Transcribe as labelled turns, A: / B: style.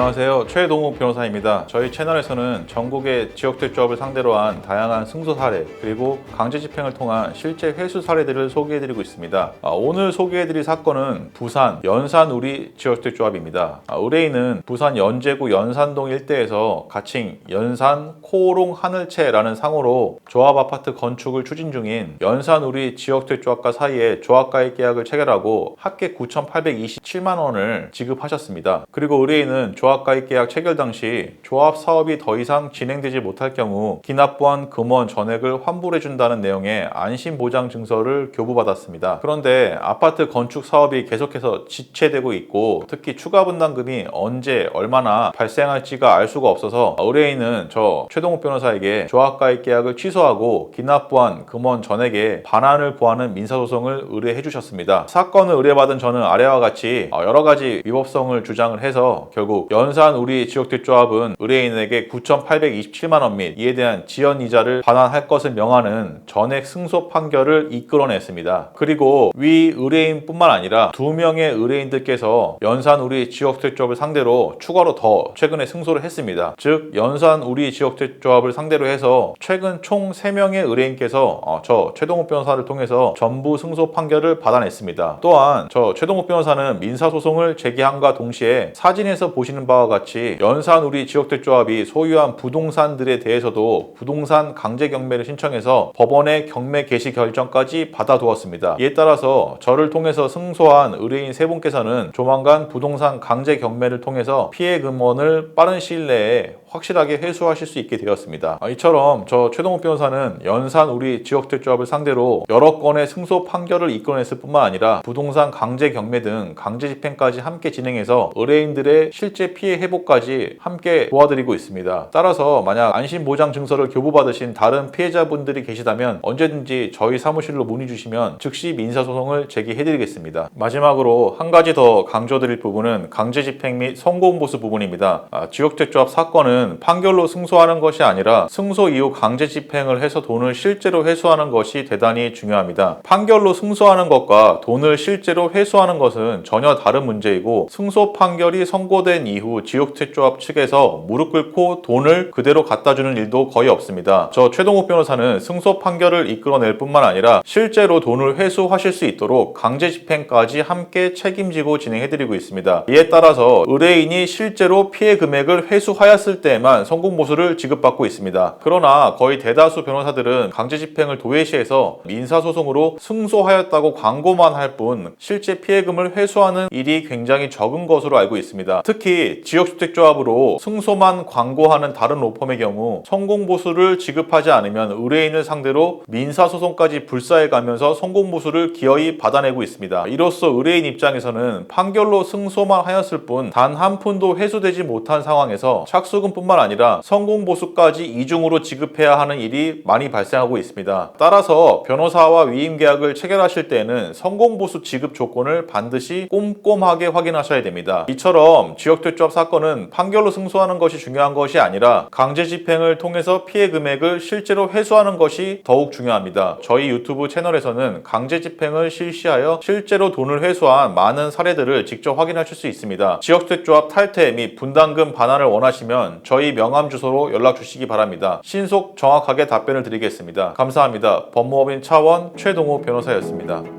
A: 안녕하세요. 최동욱 변호사입니다. 저희 채널에서는 전국의 지역대조합을 상대로 한 다양한 승소 사례 그리고 강제 집행을 통한 실제 회수 사례들을 소개해드리고 있습니다. 오늘 소개해드릴 사건은 부산 연산우리 지역대조합입니다. 의뢰인은 부산 연제구 연산동 일대에서 가칭 연산 코오롱 하늘채라는 상호로 조합 아파트 건축을 추진 중인 연산우리 지역대조합과 사이에 조합가입 계약을 체결하고 합계 9,827만 원을 지급하셨습니다. 그리고 의뢰인은 조합가입 계약 체결 당시 조합 사업이 더 이상 진행되지 못할 경우 기납부한 금원 전액을 환불해준다는 내용의 안심보장 증서를 교부받았습니다. 그런데 아파트 건축 사업이 계속해서 지체되고 있고 특히 추가 분담금이 언제 얼마나 발생할지가 알 수가 없어서 의뢰인은 저 최동욱 변호사에게 조합가입 계약을 취소하고 기납부한 금원 전액의 반환을 구하는 민사소송을 의뢰해 주셨습니다. 사건을 의뢰받은 저는 아래와 같이 여러 가지 위법성을 주장을 해서 결국 연산우리 지역대조합은 의뢰인에게 9,827만 원 및 이에 대한 지연이자를 반환할 것을 명하는 전액 승소 판결을 이끌어냈습니다. 그리고 위 의뢰인뿐만 아니라 2명의 의뢰인들께서 연산우리 지역대조합을 상대로 추가로 더 최근에 승소를 했습니다. 즉 연산우리 지역대조합을 상대로 해서 최근 총 3명의 의뢰인께서 저 최동욱 변호사를 통해서 전부 승소 판결을 받아냈습니다. 또한 저 최동욱 변호사는 민사소송을 제기함과 동시에 사진에서 보시는 바와 같이 연산우리 지역대조합이 소유한 부동산들에 대해서도 부동산 강제 경매를 신청해서 법원의 경매 개시 결정까지 받아두었습니다. 이에 따라서 저를 통해서 승소한 의뢰인 3분께서는 조만간 부동산 강제 경매를 통해서 피해 금원을 빠른 시일 내에 확실하게 회수하실 수 있게 되었습니다. 이처럼 저 최동욱 변호사는 연산우리 지역대조합을 상대로 여러 건의 승소 판결을 이끌어냈을 뿐만 아니라 부동산 강제 경매 등 강제 집행까지 함께 진행해서 의뢰인들의 실제 피해 회복까지 함께 도와드리고 있습니다. 따라서 만약 안심보장 증서를 교부받으신 다른 피해자분들이 계시다면 언제든지 저희 사무실로 문의 주시면 즉시 민사소송을 제기해드리겠습니다. 마지막으로 한 가지 더 강조드릴 부분은 강제 집행 및 성공보수 부분입니다. 지역대조합 사건은 판결로 승소하는 것이 아니라 승소 이후 강제 집행을 해서 돈을 실제로 회수하는 것이 대단히 중요합니다. 판결로 승소하는 것과 돈을 실제로 회수하는 것은 전혀 다른 문제이고 승소 판결이 선고된 이후 지역대조합 측에서 무릎 꿇고 돈을 그대로 갖다주는 일도 거의 없습니다. 저 최동욱 변호사는 승소 판결을 이끌어낼 뿐만 아니라 실제로 돈을 회수하실 수 있도록 강제 집행까지 함께 책임지고 진행해드리고 있습니다. 이에 따라서 의뢰인이 실제로 피해 금액을 회수하였을 때에만 성공보수를 지급받고 있습니다. 그러나 거의 대다수 변호사들은 강제 집행을 도외시해서 민사소송으로 승소하였다고 광고만 할 뿐 실제 피해금을 회수하는 일이 굉장히 적은 것으로 알고 있습니다. 특히 지역주택조합으로 승소만 광고하는 다른 로펌의 경우 성공보수를 지급하지 않으면 의뢰인을 상대로 민사소송까지 불사해가면서 성공보수를 기어이 받아내고 있습니다. 이로써 의뢰인 입장에서는 판결로 승소만 하였을 뿐 단 한 푼도 회수되지 못한 상황에서 착수금뿐만 아니라 성공보수까지 이중으로 지급해야 하는 일이 많이 발생하고 있습니다. 따라서 변호사와 위임계약을 체결하실 때에는 성공보수 지급 조건을 반드시 꼼꼼하게 확인하셔야 됩니다. 이처럼 지역대조합 사건은 판결로 승소하는 것이 중요한 것이 아니라 강제 집행을 통해서 피해 금액을 실제로 회수하는 것이 더욱 중요합니다. 저희 유튜브 채널에서는 강제 집행을 실시하여 실제로 돈을 회수한 많은 사례들을 직접 확인하실 수 있습니다. 지역대조합 탈퇴 및 분담금 반환을 원하시면 저희 명함 주소로 연락 주시기 바랍니다. 신속 정확하게 답변을 드리겠습니다. 감사합니다. 법무법인 차원 최동욱 변호사였습니다.